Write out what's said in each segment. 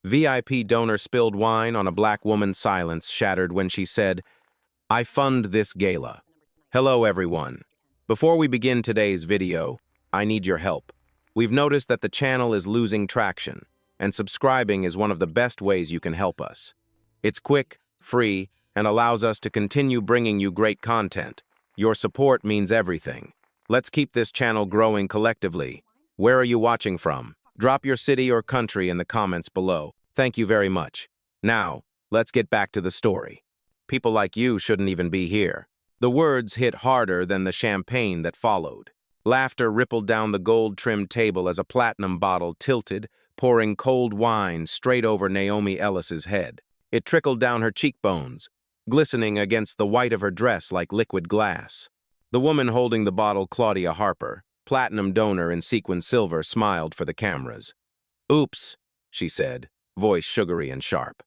VIP donor spilled wine on a black woman's silence shattered when she said, "I fund this gala." Hello, everyone. Before we begin today's video, I need your help. We've noticed that the channel is losing traction, and subscribing is one of the best ways you can help us. It's quick, free, and allows us to continue bringing you great content. Your support means everything. Let's keep this channel growing collectively. Where are you watching from? Drop your city or country in the comments below. Thank you very much. Now, let's get back to the story. People like you shouldn't even be here. The words hit harder than the champagne that followed. Laughter rippled down the gold-trimmed table as a platinum bottle tilted, pouring cold wine straight over Naomi Ellis's head. It trickled down her cheekbones, glistening against the white of her dress like liquid glass. The woman holding the bottle, Claudia Harper, platinum donor in sequin silver, smiled for the cameras. "Oops," she said, voice sugary and sharp.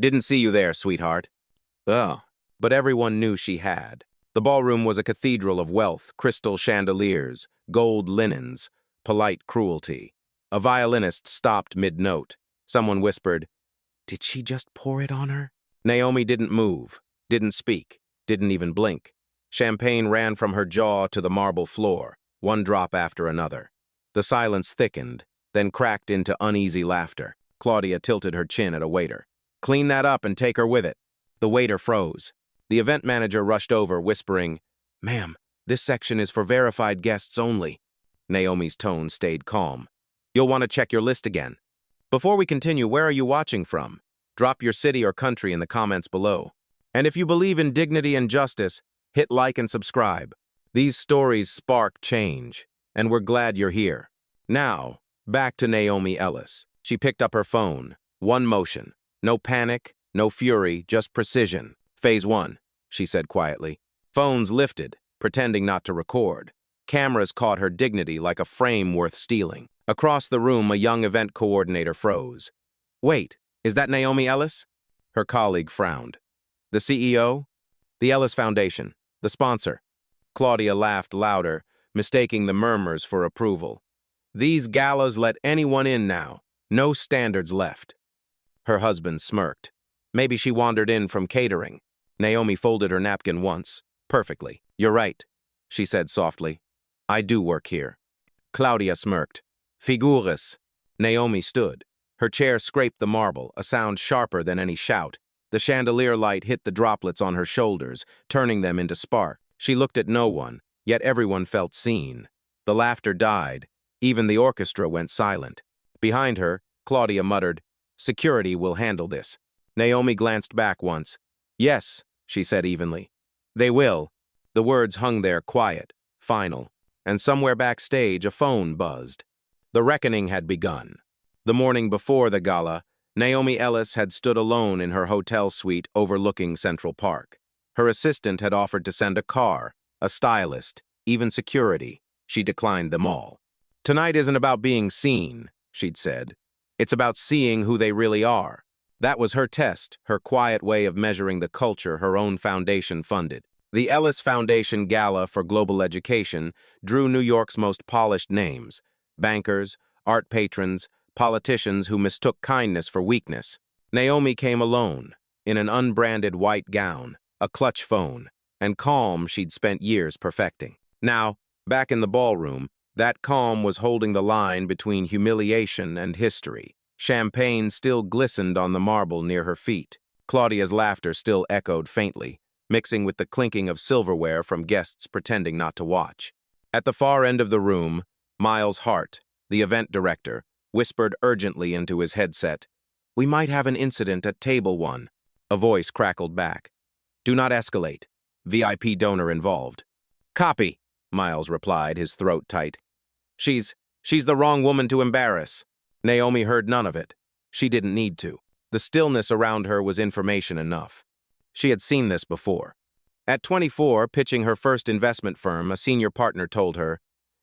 "Didn't see you there, sweetheart." Oh, but everyone knew she had. The ballroom was a cathedral of wealth, crystal chandeliers, gold linens, polite cruelty. A violinist stopped mid-note. Someone whispered, "Did she just pour it on her?" Naomi didn't move, didn't speak, didn't even blink. Champagne ran from her jaw to the marble floor, one drop after another. The silence thickened, then cracked into uneasy laughter. Claudia tilted her chin at a waiter. "Clean that up and take her with it." The waiter froze. The event manager rushed over, whispering, "Ma'am, this section is for verified guests only." Naomi's tone stayed calm. "You'll want to check your list again." Before we continue, where are you watching from? Drop your city or country in the comments below. And if you believe in dignity and justice, hit like and subscribe. These stories spark change, and we're glad you're here. Now, back to Naomi Ellis. She picked up her phone. One motion. No panic, no fury, just precision. "Phase 1, she said quietly. Phones lifted, pretending not to record. Cameras caught her dignity like a frame worth stealing. Across the room, a young event coordinator froze. "Wait, is that Naomi Ellis?" Her colleague frowned. "The CEO?" "The Ellis Foundation, the sponsor." Claudia laughed louder, mistaking the murmurs for approval. "These galas let anyone in now. No standards left." Her husband smirked. Maybe she wandered in from catering. Naomi folded her napkin once. "Perfectly. You're right," she said softly. "I do work here." Claudia smirked. "Figures." Naomi stood. Her chair scraped the marble, a sound sharper than any shout. The chandelier light hit the droplets on her shoulders, turning them into sparks. She looked at no one, yet everyone felt seen. The laughter died. Even the orchestra went silent. Behind her, Claudia muttered, "Security will handle this." Naomi glanced back once. "Yes," she said evenly. "They will." The words hung there quiet, final, and somewhere backstage a phone buzzed. The reckoning had begun. The morning before the gala, Naomi Ellis had stood alone in her hotel suite overlooking Central Park. Her assistant had offered to send a car, a stylist, even security. She declined them all. "Tonight isn't about being seen," she'd said. "It's about seeing who they really are." That was her test, her quiet way of measuring the culture her own foundation funded. The Ellis Foundation Gala for Global Education drew New York's most polished names: bankers, art patrons, politicians who mistook kindness for weakness. Naomi came alone, in an unbranded white gown, a clutch phone, and calm she'd spent years perfecting. Now, back in the ballroom, that calm was holding the line between humiliation and history. Champagne still glistened on the marble near her feet. Claudia's laughter still echoed faintly, mixing with the clinking of silverware from guests pretending not to watch. At the far end of the room, Miles Hart, the event director, whispered urgently into his headset, "We might have an incident at table 1. A voice crackled back. "Do not escalate. VIP donor involved." "Copy," Miles replied, his throat tight. She's the wrong woman to embarrass." Naomi heard none of it. She didn't need to. The stillness around her was information enough. She had seen this before. At 24, pitching her first investment firm, a senior partner told her,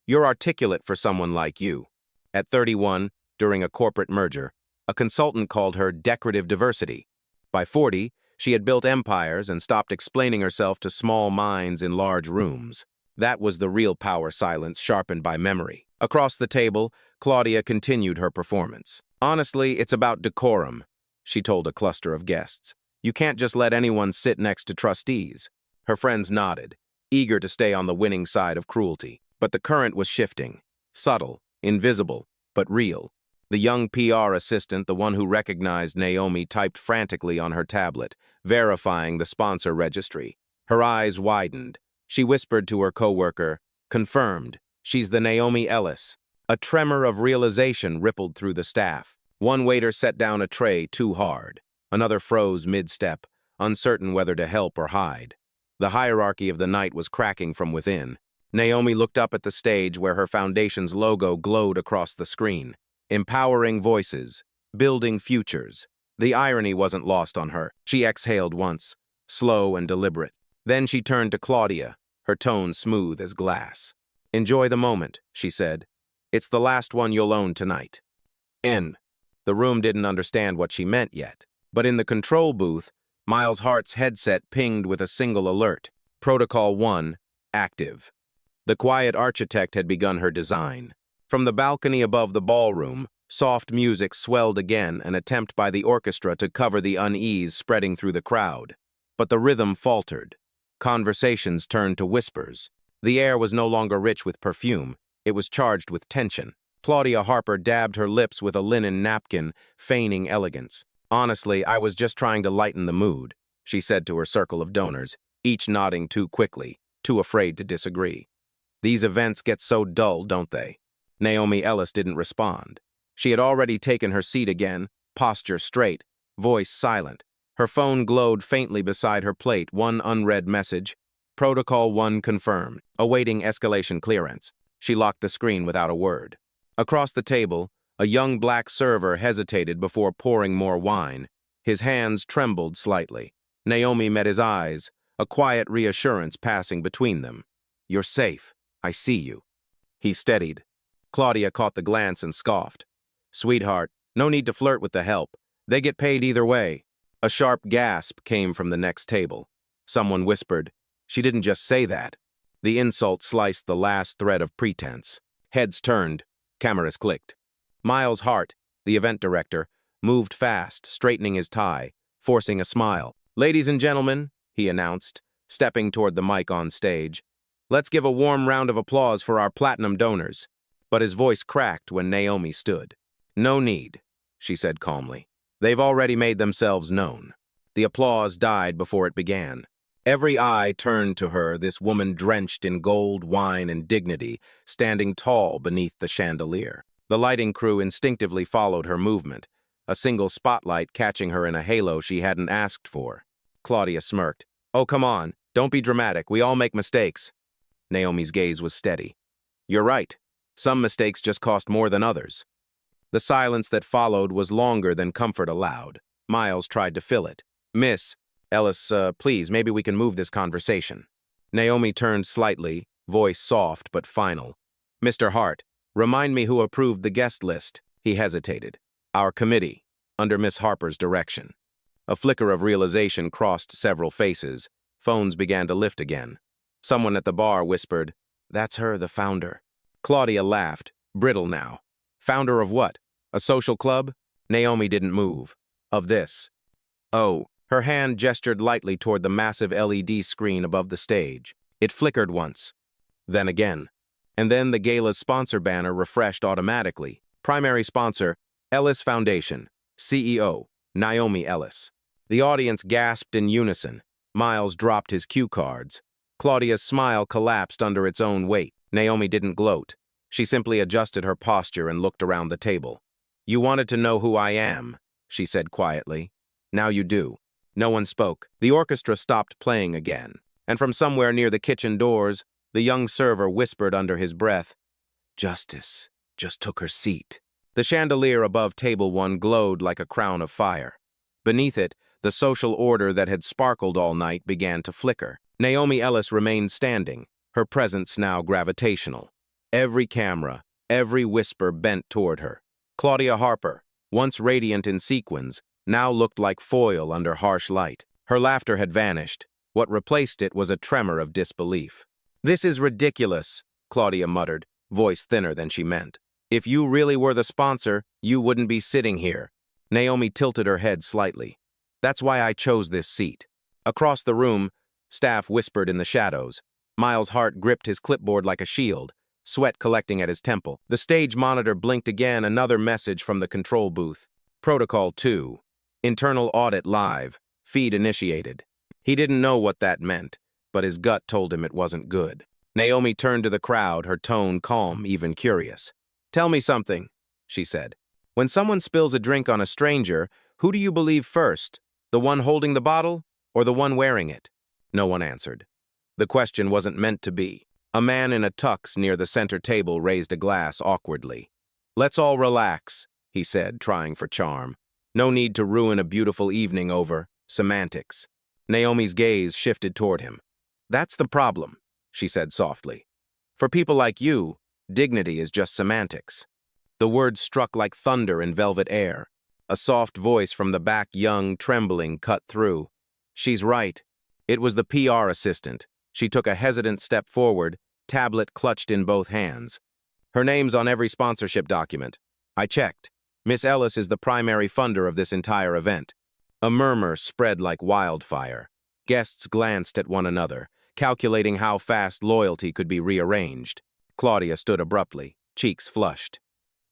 "You're articulate for someone like you." At 31, during a corporate merger, a consultant called her decorative diversity. By 40, she had built empires and stopped explaining herself to small minds in large rooms. That was the real power silence sharpened by memory. Across the table, Claudia continued her performance. Honestly, it's about decorum, she told a cluster of guests. You can't just let anyone sit next to trustees. Her friends nodded, eager to stay on the winning side of cruelty. But the current was shifting. Subtle, invisible, but real. The young PR assistant, the one who recognized Naomi, typed frantically on her tablet, verifying the sponsor registry. Her eyes widened. She whispered to her coworker, "Confirmed. She's the Naomi Ellis." A tremor of realization rippled through the staff. One waiter set down a tray too hard. Another froze mid-step, uncertain whether to help or hide. The hierarchy of the night was cracking from within. Naomi looked up at the stage where her foundation's logo glowed across the screen. Empowering voices, building futures. The irony wasn't lost on her. She exhaled once, slow and deliberate. Then she turned to Claudia, her tone smooth as glass. "Enjoy the moment," she said. "It's the last one you'll own tonight." The room didn't understand what she meant yet. But in the control booth, Miles Hart's headset pinged with a single alert. Protocol 1, active. The quiet architect had begun her design. From the balcony above the ballroom, soft music swelled again, an attempt by the orchestra to cover the unease spreading through the crowd. But the rhythm faltered. Conversations turned to whispers. The air was no longer rich with perfume. It was charged with tension. Claudia Harper dabbed her lips with a linen napkin, feigning elegance. "Honestly, I was just trying to lighten the mood," she said to her circle of donors, each nodding too quickly, too afraid to disagree. "These events get so dull, don't they?" Naomi Ellis didn't respond. She had already taken her seat again, posture straight, voice silent. Her phone glowed faintly beside her plate, one unread message. Protocol 1 confirmed, awaiting escalation clearance. She locked the screen without a word. Across the table, a young black server hesitated before pouring more wine. His hands trembled slightly. Naomi met his eyes, a quiet reassurance passing between them. "You're safe. I see you." He steadied. Claudia caught the glance and scoffed. "Sweetheart, no need to flirt with the help. They get paid either way." A sharp gasp came from the next table. Someone whispered, "She didn't just say that." The insult sliced the last thread of pretense. Heads turned. Cameras clicked. Miles Hart, the event director, moved fast, straightening his tie, forcing a smile. "Ladies and gentlemen," he announced, stepping toward the mic on stage, "let's give a warm round of applause for our platinum donors." But his voice cracked when Naomi stood. "No need," she said calmly. "They've already made themselves known." The applause died before it began. Every eye turned to her, this woman drenched in gold, wine, and dignity, standing tall beneath the chandelier. The lighting crew instinctively followed her movement, a single spotlight catching her in a halo she hadn't asked for. Claudia smirked. "Oh, come on, don't be dramatic, we all make mistakes." Naomi's gaze was steady. "You're right. Some mistakes just cost more than others." The silence that followed was longer than comfort allowed. Miles tried to fill it. "Miss Ellis, please, maybe we can move this conversation." Naomi turned slightly, voice soft but final. "Mr. Hart, remind me who approved the guest list." He hesitated. "Our committee, under Miss Harper's direction." A flicker of realization crossed several faces. Phones began to lift again. Someone at the bar whispered, "That's her, the founder." Claudia laughed, brittle now. "Founder of what? A social club?" Naomi didn't move. "Of this." "Oh." Her hand gestured lightly toward the massive LED screen above the stage. It flickered once, then again. And then the Gala's sponsor banner refreshed automatically. Primary sponsor, Ellis Foundation. CEO, Naomi Ellis. The audience gasped in unison. Miles dropped his cue cards. Claudia's smile collapsed under its own weight. Naomi didn't gloat. She simply adjusted her posture and looked around the table. "You wanted to know who I am," she said quietly. "Now you do." No one spoke. The orchestra stopped playing again, and from somewhere near the kitchen doors, the young server whispered under his breath, "Justice just took her seat." The chandelier above table 1 glowed like a crown of fire. Beneath it, the social order that had sparkled all night began to flicker. Naomi Ellis remained standing, her presence now gravitational. Every camera, every whisper bent toward her. Claudia Harper, once radiant in sequins, now looked like foil under harsh light. Her laughter had vanished. What replaced it was a tremor of disbelief. "This is ridiculous," Claudia muttered, voice thinner than she meant. If you really were the sponsor, you wouldn't be sitting here. Naomi tilted her head slightly. That's why I chose this seat. Across the room, staff whispered in the shadows. Miles' heart gripped his clipboard like a shield, sweat collecting at his temple. The stage monitor blinked again, another message from the control booth. Protocol 2. Internal audit live. Feed initiated. He didn't know what that meant, but his gut told him it wasn't good. Naomi turned to the crowd, her tone calm, even curious. Tell me something, she said. When someone spills a drink on a stranger, who do you believe first? The one holding the bottle or the one wearing it? No one answered. The question wasn't meant to be. A man in a tux near the center table raised a glass awkwardly. Let's all relax, he said, trying for charm. No need to ruin a beautiful evening over semantics. Naomi's gaze shifted toward him. That's the problem, she said softly. For people like you, dignity is just semantics. The words struck like thunder in velvet air. A soft voice from the back, young, trembling, cut through. She's right. It was the PR assistant. She took a hesitant step forward, tablet clutched in both hands. Her name's on every sponsorship document. I checked. Miss Ellis is the primary funder of this entire event. A murmur spread like wildfire. Guests glanced at one another, calculating how fast loyalty could be rearranged. Claudia stood abruptly, cheeks flushed.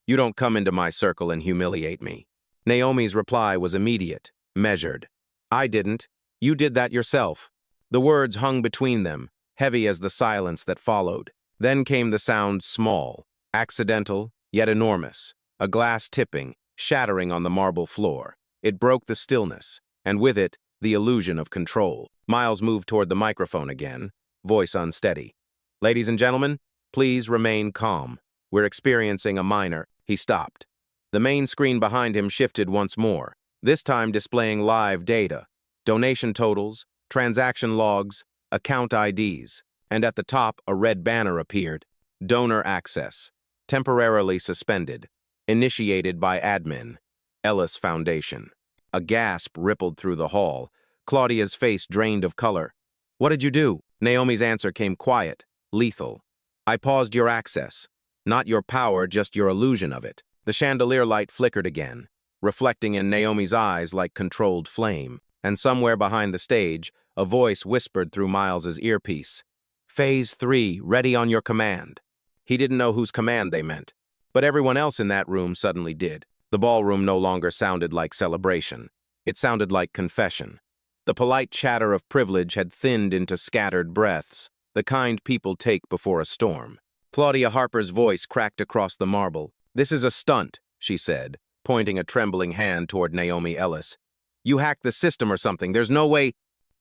You don't come into my circle and humiliate me. Naomi's reply was immediate, measured. I didn't. You did that yourself. The words hung between them, heavy as the silence that followed. Then came the sound small, accidental, yet enormous. A glass tipping, shattering on the marble floor. It broke the stillness, and with it, the illusion of control. Miles moved toward the microphone again, voice unsteady. Ladies and gentlemen, please remain calm. We're experiencing a minor. He stopped. The main screen behind him shifted once more, this time displaying live data, donation totals, transaction logs, account IDs, and at the top a red banner appeared, donor access, temporarily suspended, initiated by admin, Ellis Foundation. A gasp rippled through the hall. Claudia's face drained of color. What did you do? Naomi's answer came quiet, lethal. I paused your access. Not your power, just your illusion of it. The chandelier light flickered again, reflecting in Naomi's eyes like controlled flame, and somewhere behind the stage, a voice whispered through Miles's earpiece. Phase 3, ready on your command. He didn't know whose command they meant, but everyone else in that room suddenly did. The ballroom no longer sounded like celebration. It sounded like confession. The polite chatter of privilege had thinned into scattered breaths, the kind people take before a storm. Claudia Harper's voice cracked across the marble. This is a stunt, she said, pointing a trembling hand toward Naomi Ellis. You hacked the system or something. There's no way.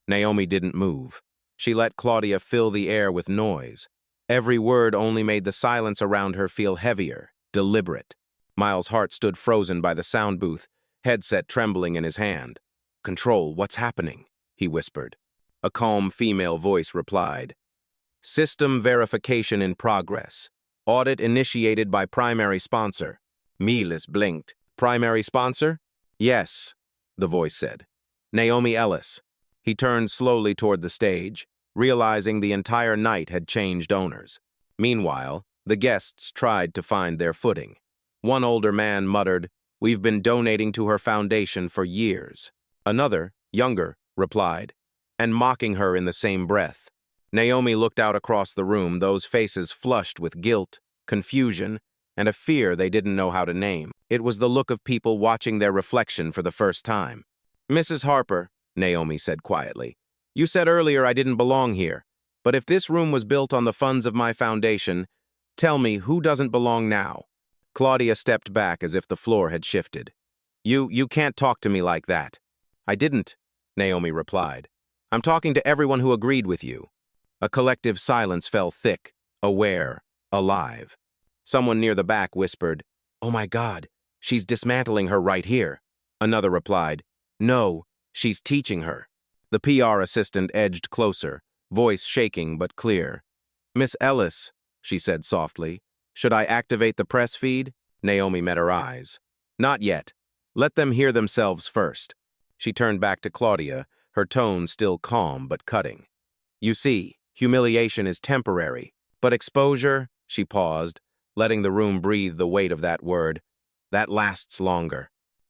Naomi didn't move. She let Claudia fill the air with noise. Every word only made the silence around her feel heavier, deliberate. Miles' heart stood frozen by the sound booth, headset trembling in his hand. Control, what's happening? He whispered. A calm female voice replied. System verification in progress. Audit initiated by primary sponsor. Miles blinked. Primary sponsor? Yes, the voice said. Naomi Ellis. He turned slowly toward the stage, realizing the entire night had changed owners. Meanwhile, the guests tried to find their footing. One older man muttered, We've been donating to her foundation for years. Another, younger, replied, and mocking her in the same breath. Naomi looked out across the room, those faces flushed with guilt, confusion, and a fear they didn't know how to name. It was the look of people watching their reflection for the first time. Mrs. Harper, Naomi said quietly, you said earlier I didn't belong here, but if this room was built on the funds of my foundation, tell me who doesn't belong now? Claudia stepped back as if the floor had shifted. You can't talk to me like that. I didn't, Naomi replied. I'm talking to everyone who agreed with you. A collective silence fell thick, aware, alive. Someone near the back whispered, Oh my God, she's dismantling her right here. Another replied, No, she's teaching her. The PR assistant edged closer, voice shaking but clear. Miss Ellis, she said softly, should I activate the press feed? Naomi met her eyes. Not yet. Let them hear themselves first. She turned back to Claudia, her tone still calm but cutting. You see, humiliation is temporary, but exposure, she paused, letting the room breathe the weight of that word. That lasts longer.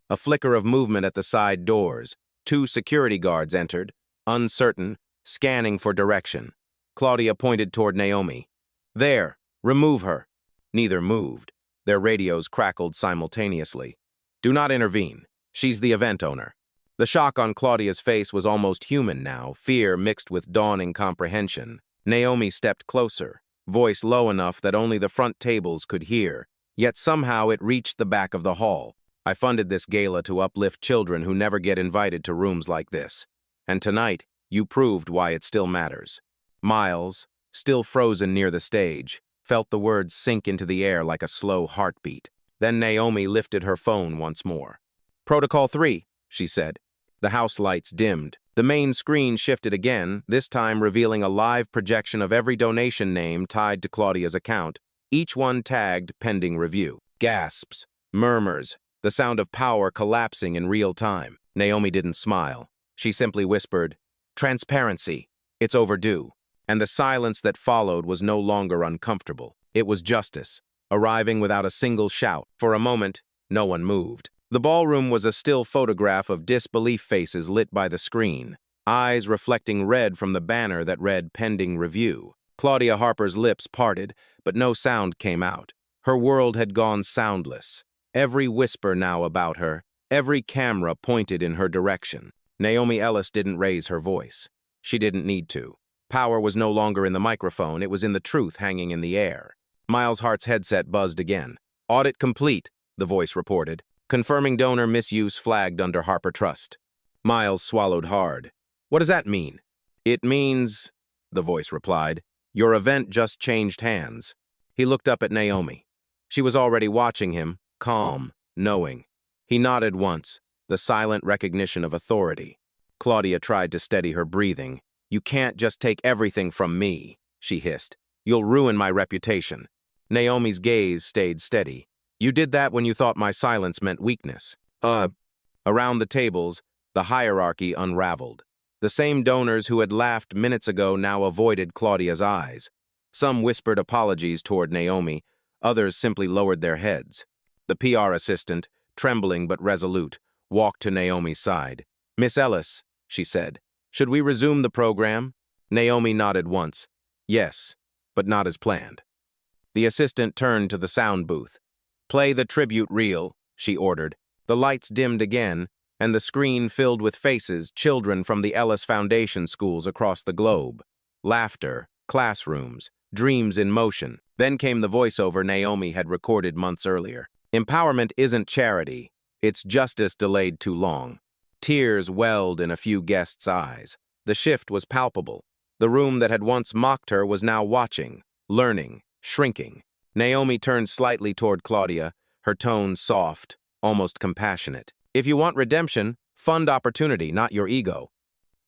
A flicker of movement at the side doors. 2 security guards entered, uncertain, scanning for direction. Claudia pointed toward Naomi. There, remove her. Neither moved. Their radios crackled simultaneously. Do not intervene. She's the event owner. The shock on Claudia's face was almost human now, fear mixed with dawning comprehension. Naomi stepped closer, voice low enough that only the front tables could hear, yet somehow it reached the back of the hall. I funded this gala to uplift children who never get invited to rooms like this. And tonight, you proved why it still matters. Miles, still frozen near the stage, felt the words sink into the air like a slow heartbeat. Then Naomi lifted her phone once more. Protocol 3, she said. The house lights dimmed. The main screen shifted again, this time revealing a live projection of every donation name tied to Claudia's account, each one tagged pending review. Gasps, murmurs, the sound of power collapsing in real time. Naomi didn't smile. She simply whispered, "Transparency. It's overdue." And the silence that followed was no longer uncomfortable. It was justice, arriving without a single shout. For a moment, no one moved. The ballroom was a still photograph of disbelief faces lit by the screen, eyes reflecting red from the banner that read pending review. Claudia Harper's lips parted, but no sound came out. Her world had gone soundless. Every whisper now about her, every camera pointed in her direction. Naomi Ellis didn't raise her voice. She didn't need to. Power was no longer in the microphone, it was in the truth hanging in the air. Miles Hart's headset buzzed again. Audit complete, the voice reported. Confirming donor misuse flagged under Harper Trust. Miles swallowed hard. What does that mean? It means, the voice replied, your event just changed hands. He looked up at Naomi. She was already watching him, calm, knowing. He nodded once, the silent recognition of authority. Claudia tried to steady her breathing. You can't just take everything from me, she hissed. You'll ruin my reputation. Naomi's gaze stayed steady. You did that when you thought my silence meant weakness. Around the tables, the hierarchy unraveled. The same donors who had laughed minutes ago now avoided Claudia's eyes. Some whispered apologies toward Naomi, others simply lowered their heads. The PR assistant, trembling but resolute, walked to Naomi's side. Miss Ellis, she said, should we resume the program? Naomi nodded once. Yes, but not as planned. The assistant turned to the sound booth. Play the tribute reel, she ordered. The lights dimmed again, and the screen filled with faces, children from the Ellis Foundation schools across the globe. Laughter, classrooms, dreams in motion. Then came the voiceover Naomi had recorded months earlier. Empowerment isn't charity. It's justice delayed too long. Tears welled in a few guests' eyes. The shift was palpable. The room that had once mocked her was now watching, learning, shrinking. Naomi turned slightly toward Claudia, her tone soft, almost compassionate. If you want redemption, fund opportunity, not your ego.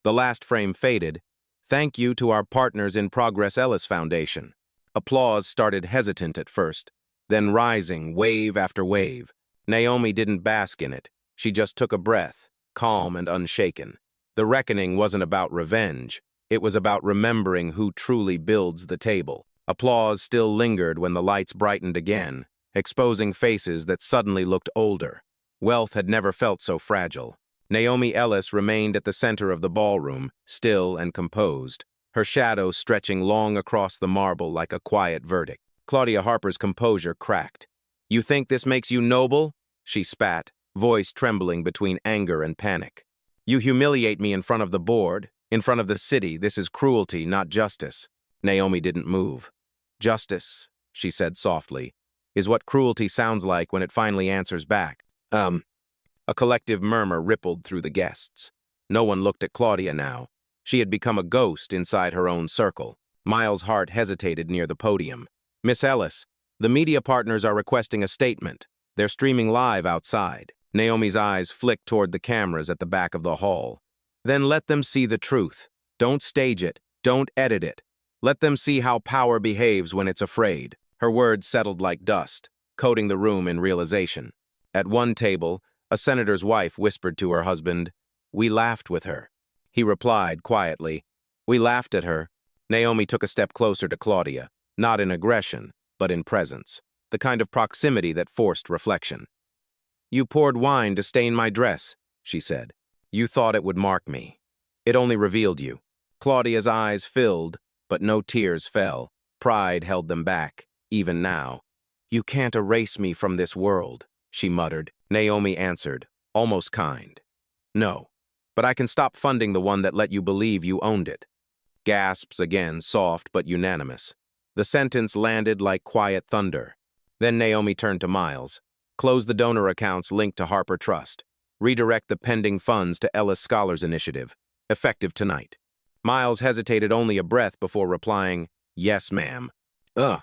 The last frame faded. Thank you to our partners in Progress Ellis Foundation. Applause started hesitant at first, then rising wave after wave. Naomi didn't bask in it. She just took a breath, calm and unshaken. The reckoning wasn't about revenge. It was about remembering who truly builds the table. Applause still lingered when the lights brightened again, exposing faces that suddenly looked older. Wealth had never felt so fragile. Naomi Ellis remained at the center of the ballroom, still and composed, her shadow stretching long across the marble like a quiet verdict. Claudia Harper's composure cracked. You think this makes you noble? She spat, voice trembling between anger and panic. You humiliate me in front of the board, in front of the city. This is cruelty, not justice. Naomi didn't move. Justice, she said softly, is what cruelty sounds like when it finally answers back. A collective murmur rippled through the guests. No one looked at Claudia now. She had become a ghost inside her own circle. Miles' Hart hesitated near the podium. Miss Ellis, the media partners are requesting a statement. They're streaming live outside. Naomi's eyes flicked toward the cameras at the back of the hall. Then let them see the truth. Don't stage it. Don't edit it. Let them see how power behaves when it's afraid. Her words settled like dust, coating the room in realization. At one table, a senator's wife whispered to her husband, "We laughed with her." He replied quietly, "We laughed at her." Naomi took a step closer to Claudia, not in aggression, but in presence. the kind of proximity that forced reflection. "You poured wine to stain my dress," she said. "You thought it would mark me. It only revealed you." Claudia's eyes filled, but no tears fell. Pride held them back, even now. "You can't erase me from this world," she muttered. Naomi answered, almost kind. "No, but I can stop funding the one that let you believe you owned it." Gasps again, soft but unanimous. The sentence landed like quiet thunder. Then Naomi turned to Miles. "Close the donor accounts linked to Harper Trust. Redirect the pending funds to Ellis Scholars Initiative. Effective tonight." Miles hesitated only a breath before replying, "Yes, ma'am." Ugh.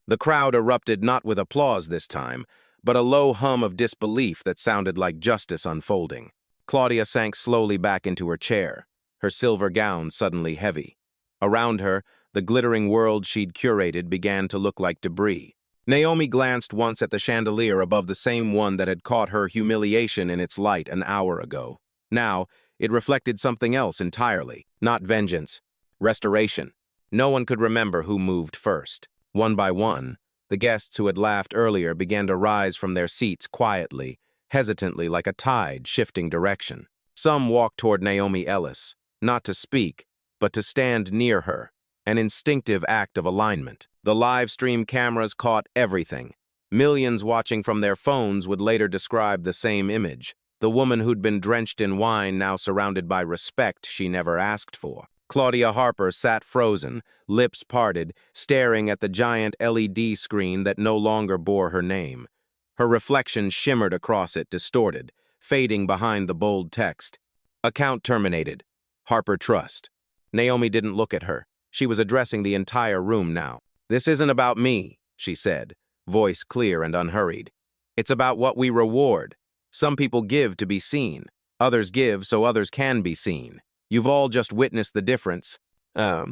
The crowd erupted not with applause this time, but a low hum of disbelief that sounded like justice unfolding. Claudia sank slowly back into her chair, her silver gown suddenly heavy. Around her, the glittering world she'd curated began to look like debris. Naomi glanced once at the chandelier above the same one that had caught her humiliation in its light an hour ago. Now, it reflected something else entirely, not vengeance, restoration. No one could remember who moved first. One by one, the guests who had laughed earlier began to rise from their seats quietly, hesitantly like a tide shifting direction. Some walked toward Naomi Ellis, not to speak, but to stand near her, an instinctive act of alignment. The live stream cameras caught everything. Millions watching from their phones would later describe the same image. The woman who'd been drenched in wine now surrounded by respect she never asked for. Claudia Harper sat frozen, lips parted, staring at the giant LED screen that no longer bore her name. Her reflection shimmered across it, distorted, fading behind the bold text. "Account terminated. Harper Trust." Naomi didn't look at her. She was addressing the entire room now. "This isn't about me," she said, voice clear and unhurried. "It's about what we reward. Some people give to be seen. Others give so others can be seen. You've all just witnessed the difference." A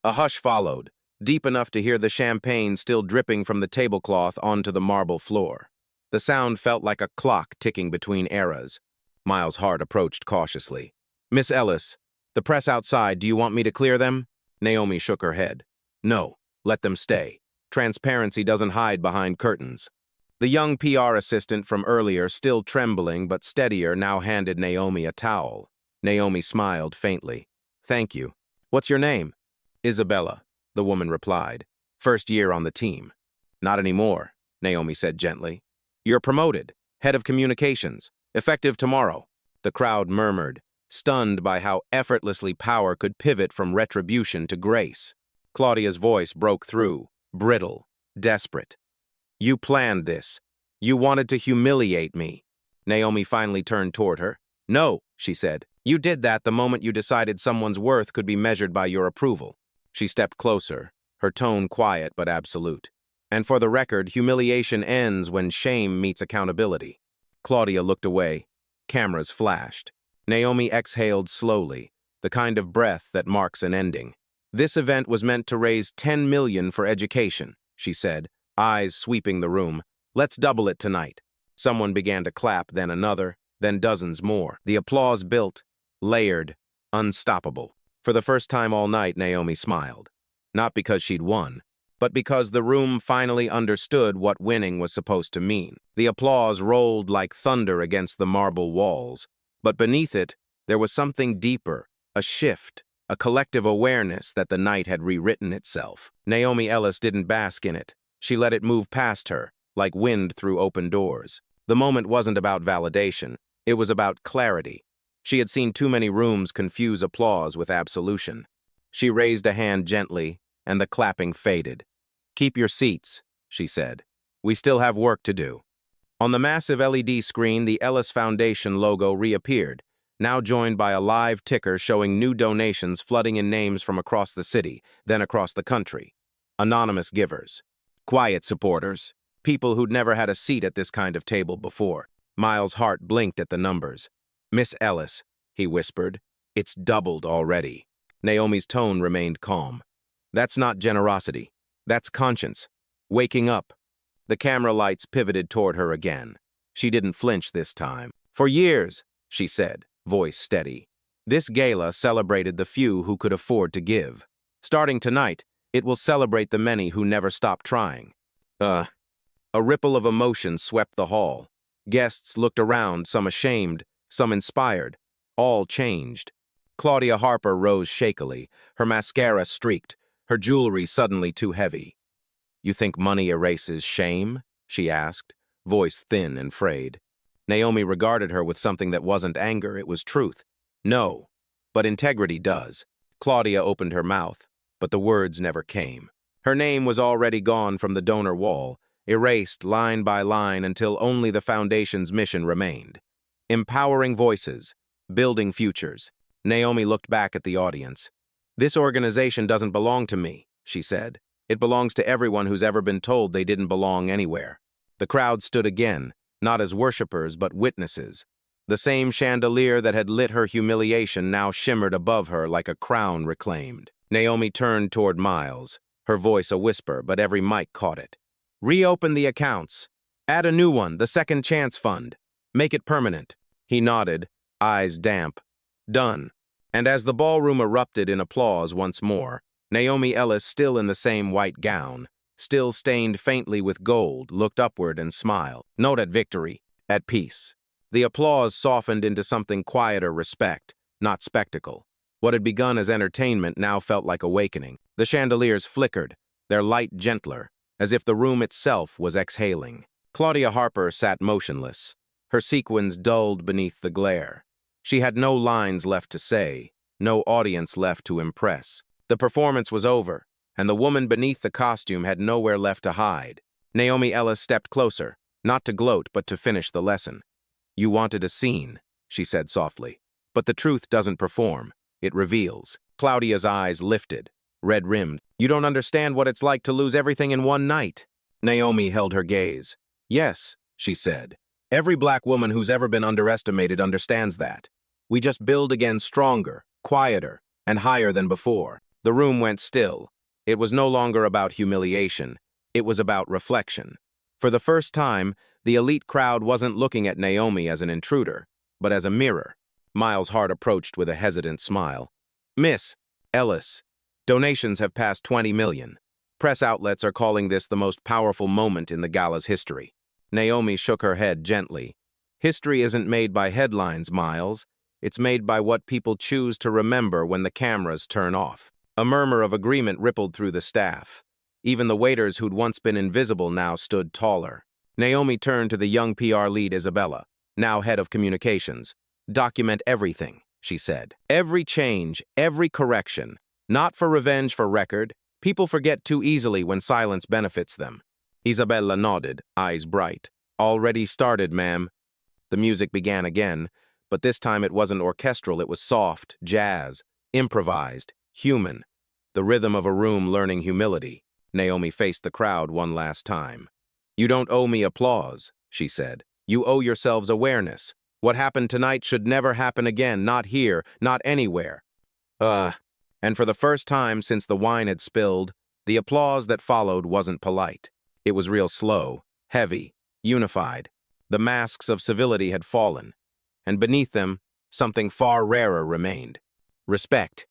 hush followed, deep enough to hear the champagne still dripping from the tablecloth onto the marble floor. The sound felt like a clock ticking between eras. Miles' heart approached cautiously. "Miss Ellis, the press outside, do you want me to clear them?" Naomi shook her head. "No, let them stay. Transparency doesn't hide behind curtains." The young PR assistant from earlier, still trembling but steadier, now handed Naomi a towel. Naomi smiled faintly. "Thank you. What's your name?" "Isabella," the woman replied. "First year on the team." "Not anymore," Naomi said gently. "You're promoted, head of communications, effective tomorrow." The crowd murmured, stunned by how effortlessly power could pivot from retribution to grace. Claudia's voice broke through, brittle, desperate. "You planned this. You wanted to humiliate me." Naomi finally turned toward her. "No," she said. "You did that the moment you decided someone's worth could be measured by your approval." She stepped closer, her tone quiet but absolute. "And for the record, humiliation ends when shame meets accountability." Claudia looked away. Cameras flashed. Naomi exhaled slowly, the kind of breath that marks an ending. "This event was meant to raise 10 million for education," she said, eyes sweeping the room. "Let's double it tonight." Someone began to clap, then another, then dozens more. The applause built, layered, unstoppable. For the first time all night, Naomi smiled. Not because she'd won, but because the room finally understood what winning was supposed to mean. The applause rolled like thunder against the marble walls, but beneath it, there was something deeper, a shift, a collective awareness that the night had rewritten itself. Naomi Ellis didn't bask in it. She let it move past her, like wind through open doors. The moment wasn't about validation. It was about clarity. She had seen too many rooms confuse applause with absolution. She raised a hand gently, and the clapping faded. "Keep your seats," she said. "We still have work to do." On the massive LED screen, the Ellis Foundation logo reappeared, now joined by a live ticker showing new donations flooding in names from across the city, then across the country. Anonymous givers. Quiet supporters. People who'd never had a seat at this kind of table before. Miles' heart blinked at the numbers. "Miss Ellis," he whispered, "it's doubled already." Naomi's tone remained calm. "That's not generosity. That's conscience. Waking up." The camera lights pivoted toward her again. She didn't flinch this time. "For years," she said, voice steady, "this gala celebrated the few who could afford to give. Starting tonight, it will celebrate the many who never stopped trying." A ripple of emotion swept the hall. Guests looked around, some ashamed, some inspired. All changed. Claudia Harper rose shakily, her mascara streaked, her jewelry suddenly too heavy. "You think money erases shame?" she asked, voice thin and frayed. Naomi regarded her with something that wasn't anger, it was truth. "No, but integrity does." Claudia opened her mouth, but the words never came. Her name was already gone from the donor wall, erased line by line until only the Foundation's mission remained. Empowering voices, building futures. Naomi looked back at the audience. "This organization doesn't belong to me," she said. "It belongs to everyone who's ever been told they didn't belong anywhere." The crowd stood again, not as worshippers but witnesses. The same chandelier that had lit her humiliation now shimmered above her like a crown reclaimed. Naomi turned toward Miles, her voice a whisper, but every mic caught it. "Reopen the accounts. Add a new one, the Second Chance Fund. Make it permanent." He nodded, eyes damp. "Done." And as the ballroom erupted in applause once more, Naomi Ellis, still in the same white gown, still stained faintly with gold, looked upward and smiled. Not at victory, at peace. The applause softened into something quieter, respect, not spectacle. What had begun as entertainment now felt like awakening. The chandeliers flickered, their light gentler, as if the room itself was exhaling. Claudia Harper sat motionless, her sequins dulled beneath the glare. She had no lines left to say, no audience left to impress. The performance was over, and the woman beneath the costume had nowhere left to hide. Naomi Ellis stepped closer, not to gloat but to finish the lesson. "You wanted a scene," she said softly. "But the truth doesn't perform, it reveals." Claudia's eyes lifted, red-rimmed. "You don't understand what it's like to lose everything in one night." Naomi held her gaze. "Yes," she said. "Every black woman who's ever been underestimated understands that. We just build again stronger, quieter, and higher than before." The room went still. It was no longer about humiliation. It was about reflection. For the first time, the elite crowd wasn't looking at Naomi as an intruder, but as a mirror. Miles Hart approached with a hesitant smile. "Miss Ellis, donations have passed 20 million. Press outlets are calling this the most powerful moment in the Gala's history." Naomi shook her head gently. "History isn't made by headlines, Miles. It's made by what people choose to remember when the cameras turn off." A murmur of agreement rippled through the staff. Even the waiters who'd once been invisible now stood taller. Naomi turned to the young PR lead Isabella, now head of communications. "Document everything," she said. "Every change, every correction. Not for revenge, for record. People forget too easily when silence benefits them." Isabella nodded, eyes bright. "Already started, ma'am." The music began again, but this time it wasn't orchestral, it was soft, jazz, improvised, human. The rhythm of a room learning humility. Naomi faced the crowd one last time. "You don't owe me applause," she said. "You owe yourselves awareness. What happened tonight should never happen again, not here, not anywhere." And for the first time since the wine had spilled, the applause that followed wasn't polite. It was real slow, heavy, unified. The masks of civility had fallen, and beneath them, something far rarer remained. Respect.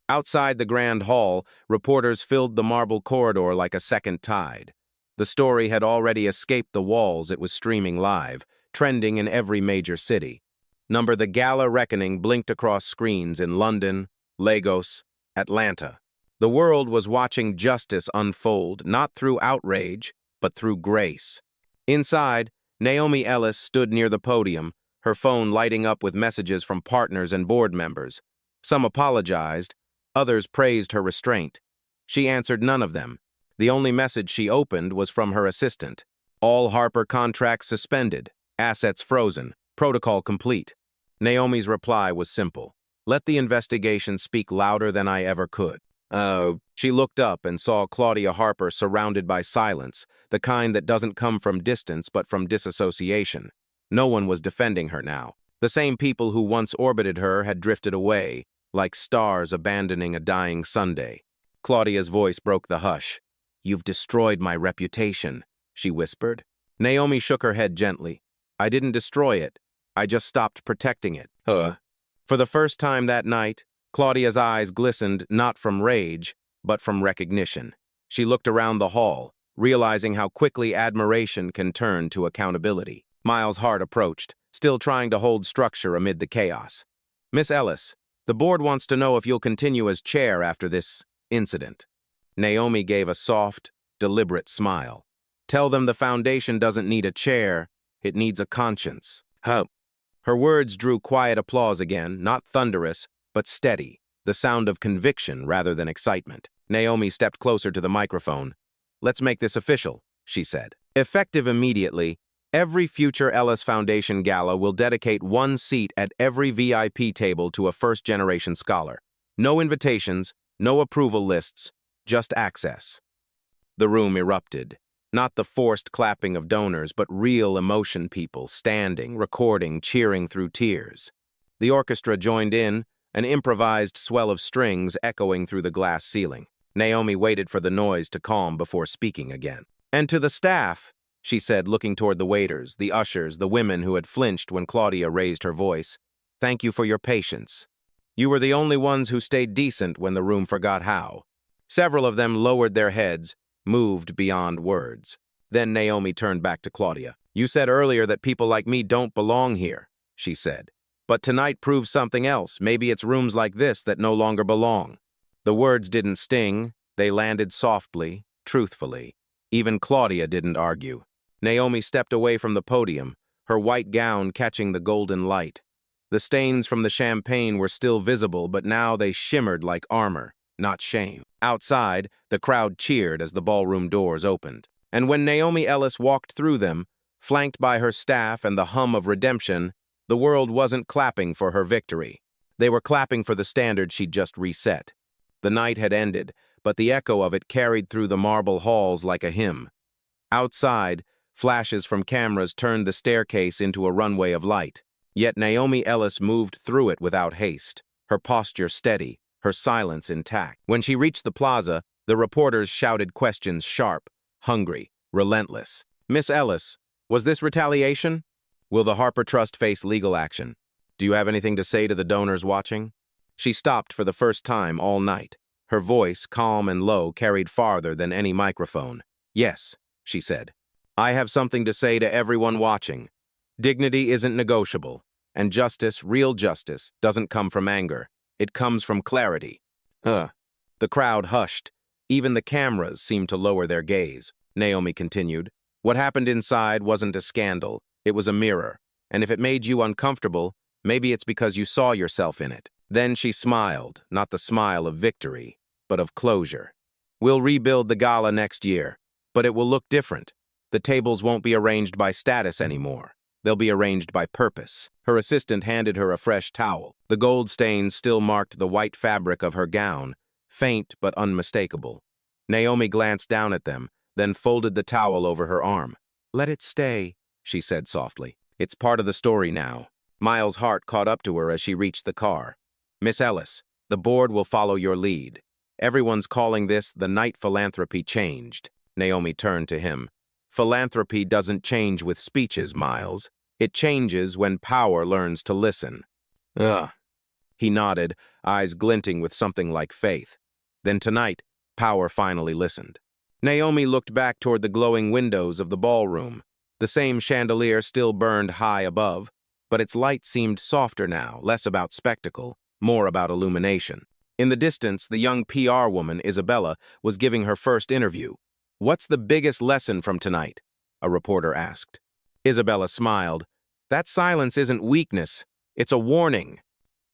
Outside the grand hall, reporters filled the marble corridor like a second tide. The story had already escaped the walls, it was streaming live, trending in every major city. The Gala reckoning blinked across screens in London, Lagos, Atlanta. The world was watching justice unfold, not through outrage, but through grace. Inside, Naomi Ellis stood near the podium, her phone lighting up with messages from partners and board members. Some apologized, others praised her restraint. She answered none of them. The only message she opened was from her assistant. All Harper contracts suspended, assets frozen, protocol complete. Naomi's reply was simple. "Let the investigation speak louder than I ever could." She looked up and saw Claudia Harper surrounded by silence, the kind that doesn't come from distance but from disassociation. No one was defending her now. The same people who once orbited her had drifted away, like stars abandoning a dying Sunday. Claudia's voice broke the hush. "You've destroyed my reputation," she whispered. Naomi shook her head gently. "I didn't destroy it. I just stopped protecting it." For the first time that night, Claudia's eyes glistened not from rage, but from recognition. She looked around the hall, realizing how quickly admiration can turn to accountability. Miles' heart approached, still trying to hold structure amid the chaos. "Miss Ellis, the board wants to know if you'll continue as chair after this incident." Naomi gave a soft, deliberate smile. "Tell them the foundation doesn't need a chair, it needs a conscience." Huh. Her words drew quiet applause again, not thunderous, but steady, the sound of conviction rather than excitement. Naomi stepped closer to the microphone. "Let's make this official," she said. "Effective immediately, every future Ellis Foundation Gala will dedicate one seat at every VIP table to a first-generation scholar. No invitations, no approval lists, just access." The room erupted. Not the forced clapping of donors, but real emotion people, standing, recording, cheering through tears. The orchestra joined in, an improvised swell of strings echoing through the glass ceiling. Naomi waited for the noise to calm before speaking again. "And to the staff," she said, looking toward the waiters, the ushers, the women who had flinched when Claudia raised her voice, "thank you for your patience. You were the only ones who stayed decent when the room forgot how." Several of them lowered their heads, moved beyond words. Then Naomi turned back to Claudia. "You said earlier that people like me don't belong here," she said. "But tonight proves something else. Maybe it's rooms like this that no longer belong." The words didn't sting. They landed softly, truthfully. Even Claudia didn't argue. Naomi stepped away from the podium, her white gown catching the golden light. The stains from the champagne were still visible, but now they shimmered like armor, not shame. Outside, the crowd cheered as the ballroom doors opened. And when Naomi Ellis walked through them, flanked by her staff and the hum of redemption, the world wasn't clapping for her victory. They were clapping for the standard she'd just reset. The night had ended, but the echo of it carried through the marble halls like a hymn. Outside, flashes from cameras turned the staircase into a runway of light. Yet Naomi Ellis moved through it without haste, her posture steady, her silence intact. When she reached the plaza, the reporters shouted questions sharp, hungry, relentless. "Miss Ellis, was this retaliation? Will the Harper Trust face legal action? Do you have anything to say to the donors watching?" She stopped for the first time all night. Her voice, calm and low, carried farther than any microphone. "Yes," she said. "I have something to say to everyone watching. Dignity isn't negotiable, and justice, real justice, doesn't come from anger. It comes from clarity." The crowd hushed. Even the cameras seemed to lower their gaze. Naomi continued, "What happened inside wasn't a scandal. It was a mirror. And if it made you uncomfortable, maybe it's because you saw yourself in it." Then she smiled, not the smile of victory, but of closure. "We'll rebuild the gala next year, but it will look different. The tables won't be arranged by status anymore. They'll be arranged by purpose." Her assistant handed her a fresh towel. The gold stains still marked the white fabric of her gown, faint but unmistakable. Naomi glanced down at them, then folded the towel over her arm. "Let it stay," she said softly. "It's part of the story now." Miles' heart caught up to her as she reached the car. "Miss Ellis, the board will follow your lead. Everyone's calling this the night philanthropy changed." Naomi turned to him. "Philanthropy doesn't change with speeches, Miles. It changes when power learns to listen." He nodded, eyes glinting with something like faith. Then tonight, power finally listened. Naomi looked back toward the glowing windows of the ballroom. The same chandelier still burned high above, but its light seemed softer now, less about spectacle, more about illumination. In the distance, the young PR woman, Isabella, was giving her first interview. "What's the biggest lesson from tonight?" a reporter asked. Isabella smiled. "That silence isn't weakness, it's a warning."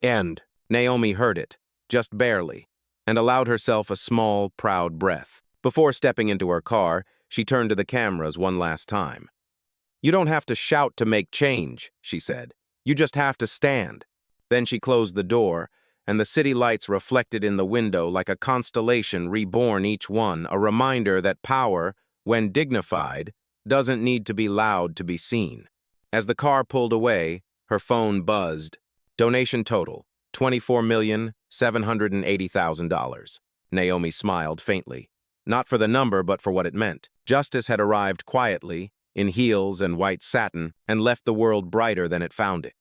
And Naomi heard it, just barely, and allowed herself a small, proud breath. Before stepping into her car, she turned to the cameras one last time. "You don't have to shout to make change," she said. "You just have to stand." Then she closed the door, and the city lights reflected in the window like a constellation reborn each one, a reminder that power, when dignified, doesn't need to be loud to be seen. As the car pulled away, her phone buzzed. Donation total, $24,780,000. Naomi smiled faintly. Not for the number, but for what it meant. Justice had arrived quietly, in heels and white satin, and left the world brighter than it found it.